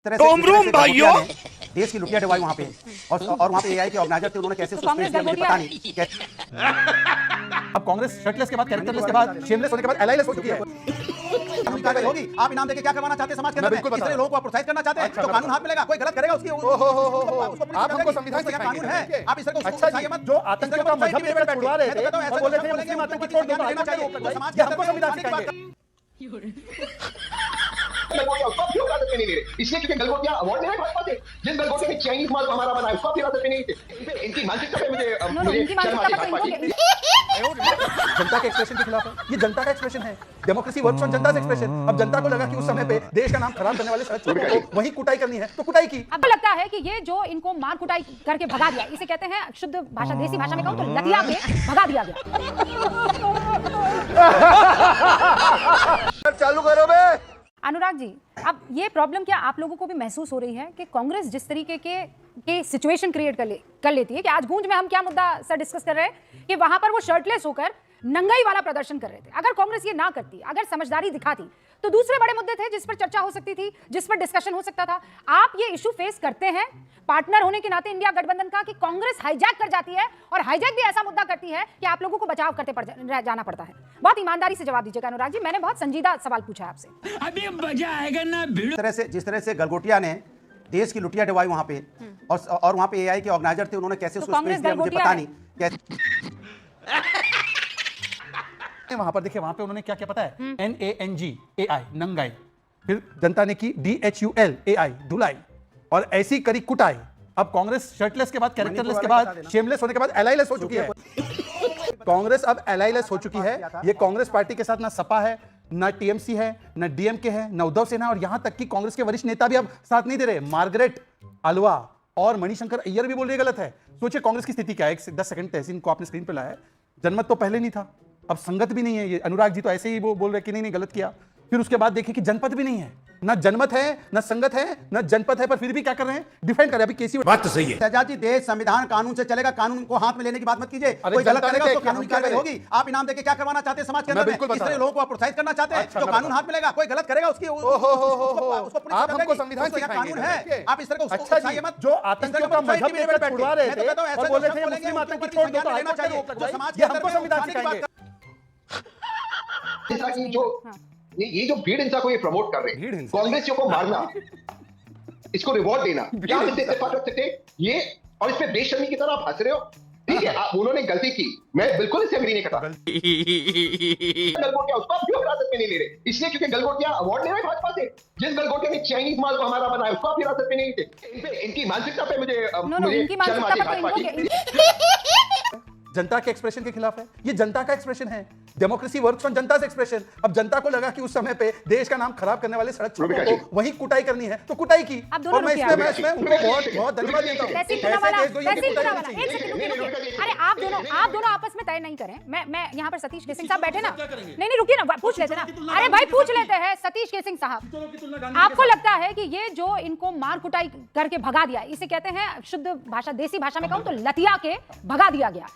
भाइयों देश की लुटिया डुबाई वहां पे और वहां पे एआई के ऑर्गेनाइजर थे, उन्होंने कैसे उसको स्पेस दिया मुझे पता नहीं। अब कांग्रेस शर्टलेस के बाद, कैरेक्टरलेस के बाद, शेमलेस होने के बाद एलाइलेस हो चुकी है। होगी आप इनाम देके क्या करवाना चाहते हैं समाज के अंदर? कितने लोगों को प्रोत्साहित करना चाहते हैं तो कानून हाथ मिलेगा, कोई गलत करेगा उसकी आप हमको संविधान कानून है, आप इस तरह अच्छा जी, मत जो आतंकियों का मजहब लेकर छुड़वा रहे थे और बोले थे मुस्लिम आतंकी छोड़ दो, समाज के हमको संविधान सिखाएंगे। इसलिए क्योंकि गलगोटिया अवार्ड नहीं भाजपा से, जिस गलगोटे में चाइनीज माल हमारा बना है उसको हिरासत में नहीं थे। इनकी मानसिकता पे मुझे शर्म आती है। जनता के एक्सप्रेशन के खिलाफ है, ये जनता का एक्सप्रेशन है। डेमोक्रेसी वर्क्स ऑन जनता से एक्सप्रेशन। अब जनता को लगा कि उस समय पे देश का नाम खराब करने वाले शरद चौधरी को वही कुटाई करनी है तो कुटाई की। अब लगता है कि ये जो इनको मार कुटाई करके भगा दिया, इसे कहते हैं शुद्ध भाषा, देसी भाषा में कहूं तो लतिया के भगा दिया गया। चालू करो बे। अनुराग जी, अब ये प्रॉब्लम क्या आप लोगों को भी महसूस हो रही है कि कांग्रेस जिस तरीके के सिचुएशन क्रिएट कर लेती है कि आज गूंज में हम क्या मुद्दा सर डिस्कस कर रहे हैं कि वहां पर वो शर्टलेस होकर नंगाई वाला प्रदर्शन कर रहे थे। अगर कांग्रेस ये ना करती, अगर समझदारी दिखाती तो दूसरे बड़े मुद्दे थे जिस पर चर्चा हो सकती थी, जिस पर डिस्कशन हो सकता था। आप ये इशू फेस करते हैं पार्टनर होने के नाते इंडिया गठबंधन का कि कांग्रेस हाईजैक कर जाती है और हाईजैक भी ऐसा मुद्दा करती है कि आप लोगों को बचाव करते जाना पड़ता है। बहुत ईमानदारी से जवाब दीजिएगा अनुराग जी, मैंने बहुत संजीदा सवाल पूछा है आपसे। अभी मजा आएगा ना। जिस तरह से गलगोटिया ने देश की लुटिया डुबाई वहां पे और वहां पे एआई के ऑर्गेनाइजर थे, उन्होंने कैसे उसको स्पेस दिया मुझे पता नहीं। वहां पर देखिए, वहां पे उन्होंने क्या क्या पता है, NANGAI नंगाई, फिर जनता ने की DHULAI धुलाई और ऐसी करी कुटाई। अब कांग्रेस शर्टलेस के बाद, कैरेक्टरलेस के बाद, शेमलेस होने के बाद एलाइलेस हो चुकी है। कांग्रेस अब एलाइलेस हो चुकी है। ये कांग्रेस पार्टी के साथ ना सपा है, ना टीएमसी है, ना डीएमके है, ना उद्धव सेना, और यहां तक कि कांग्रेस के वरिष्ठ नेता भी अब साथ नहीं दे रहे। मार्गरेट आलवा और मणिशंकर अय्यर भी बोल रहे गलत है। सोचिए कांग्रेस की स्थिति क्या है। 10 सेकंड तहसीन को आपने स्क्रीन पर लाया है। जनमत तो पहले नहीं था, अब संगत भी नहीं है। ये अनुराग जी तो ऐसे ही वो बोल रहे कि नहीं गलत किया। फिर उसके बाद देखिए कि जनपद भी नहीं है, ना जनमत है, ना संगत है, ना जनपद है, पर फिर भी क्या कर रहे हैं, डिफेंड कर रहे हैं। अभी केसी बात तो सही है। शहजाद जी, देश संविधान कानून से चलेगा, कानून को हाथ में लेने की बात मत कीजिए। कोई गलत करेगा उसको कानूनी कार्रवाई होगी। आप इनाम देके क्या करवाना चाहते हैं समाज के अंदर? किस तरह लोगों को प्रोत्साहित करना चाहते हैं तो कानून हाथ मिलेगा, कोई गलत करेगा उसकी आप हमको संविधान कानून है, आप इस तरह को अच्छा जी, मत जो आतंकियों का मजहब लेकर छुड़वा रहे थे और बोले थे मुस्लिम आतंकी छोड़ दो, तो समाज के हमको संविधान सिखाएंगे। ये जो भीड़ हिंसा को ये प्रमोट कर रहे हैं, कांग्रेसियों को मारना, इसको रिवॉर्ड देना, क्या इत्तेफाक रखते थे ये, और इसमें बेशर्मी की तरह आप हंस रहे हो। ठीक है, उन्होंने गलती की, मैं बिल्कुल इससे एग्री नहीं करता। गलगोटिया उसको क्यों हिरासत में नहीं ले रहे? इसलिए क्योंकि गलगोटिया अवार्ड ले रहे भाजपा से, जिस गलगोटे में चाइनीज माल को हमारा बना है उसको आप हिरासत में नहीं थे। इनकी मानसिकता पे मुझे शर्म आती है। जनता के एक्सप्रेशन के खिलाफ है, ये जनता का एक्सप्रेशन है। डेमोक्रेसी वर्क्स ऑन जनता से एक्सप्रेशन। अब जनता को लगा कि उस समय पे देश का नाम खराब करने वाले शरद चौधरी को वही कुटाई करनी है तो कुटाई की। और मैं इसमें उनको बहुत धन्यवाद देता हूं। अरे आप दोनों आपस में तय नहीं करें। मैं यहाँ पर सतीश केसिंग साहब बैठे ना, नहीं रुकिए ना, पूछ लेते ना। अरे भाई पूछ लेते हैं सतीश केसिंग साहब, आपको लगता है कि ये जो इनको मार कुटाई करके भगा दिया, इसे कहते हैं शुद्ध भाषा, देसी भाषा में कहूं तो लतिया के भगा दिया गया।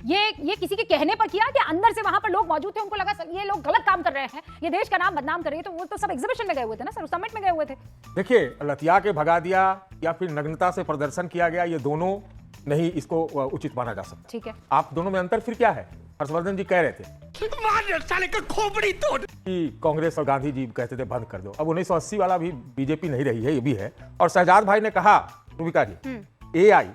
ये किसी के कहने पर किया कि अंदर से वहां पर लोग मौजूद थे, उनको लगा ये लोग गलत काम कर रहे हैं, ये देश का नाम बदनाम कर रहे हैं, तो वो तो सब एग्जीबिशन में गए हुए थे ना सर, उस समिट में गए हुए थे। देखिए, लतिया के भगा दिया या फिर नग्नता से प्रदर्शन किया गया, ये दोनों नहीं इसको उचित माना जा सकता। ठीक है, आप दोनों में अंतर फिर क्या है? हर्षवर्धन जी कह रहे थे साले का खोपड़ी तोड़ कि कांग्रेस और गांधी जी कहते थे बंद कर दो। अब 1980 वाला भी बीजेपी नहीं रही है, ये भी है। और शहजाद भाई ने कहा, रूबिका जी, एआई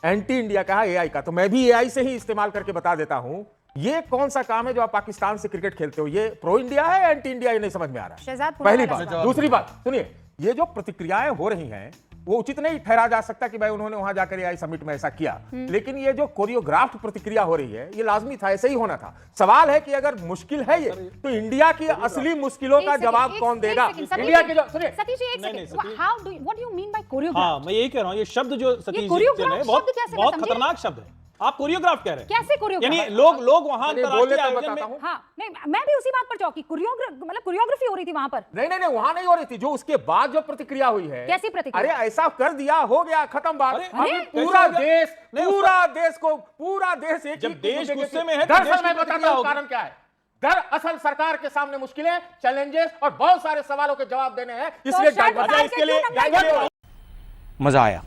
एंटी इंडिया कहा एआई का, तो मैं भी एआई से ही इस्तेमाल करके बता देता हूं। ये कौन सा काम है जो आप पाकिस्तान से क्रिकेट खेलते हो? ये प्रो इंडिया है एंटी इंडिया? ये नहीं समझ में आ रहा है। पहली बात। दूसरी बात सुनिए, ये जो प्रतिक्रियाएं हो रही हैं वो उचित नहीं ठहरा जा सकता कि भाई उन्होंने वहां जाकर एआई समिट में ऐसा किया, लेकिन ये जो कोरियोग्राफ्ड प्रतिक्रिया हो रही है ये लाजमी था, ऐसे ही होना था। सवाल है कि अगर मुश्किल है ये, तो इंडिया की असली मुश्किलों का जवाब कौन देगा? इंडिया के जो सुनिए सतीश एक second, how do what do you mean by choreograph? हां, मैं यही कह रहा हूं, ये शब्द जो सतीश जी ने बहुत खतरनाक शब्द है। आप कोरियोग्राफ कह रहे हैं? कैसे कोरियोग्राफ? यानी लोग वहां अंतरराष्ट्रीय आयोजन में, हां नहीं, मैं भी उसी बात पर चौंकी। कोरियोग्राफी हो रही थी वहां पर? नहीं, वहां नहीं हो रही थी। जो उसके बाद जो प्रतिक्रिया हुई है, कैसी प्रतिक्रिया? अरे ऐसा कर दिया, हो गया, खत्म बात। पूरा देश को, पूरा देश एक, जब देश गुस्से में है दरअसल मैं बताता हूं कारण क्या है। दरअसल सरकार के सामने मुश्किलें, चैलेंजेस और बहुत सारे सवालों के जवाब देने हैं, इसलिए शर्ट उतार के इसके लिए क्यों नंगा मजा आया।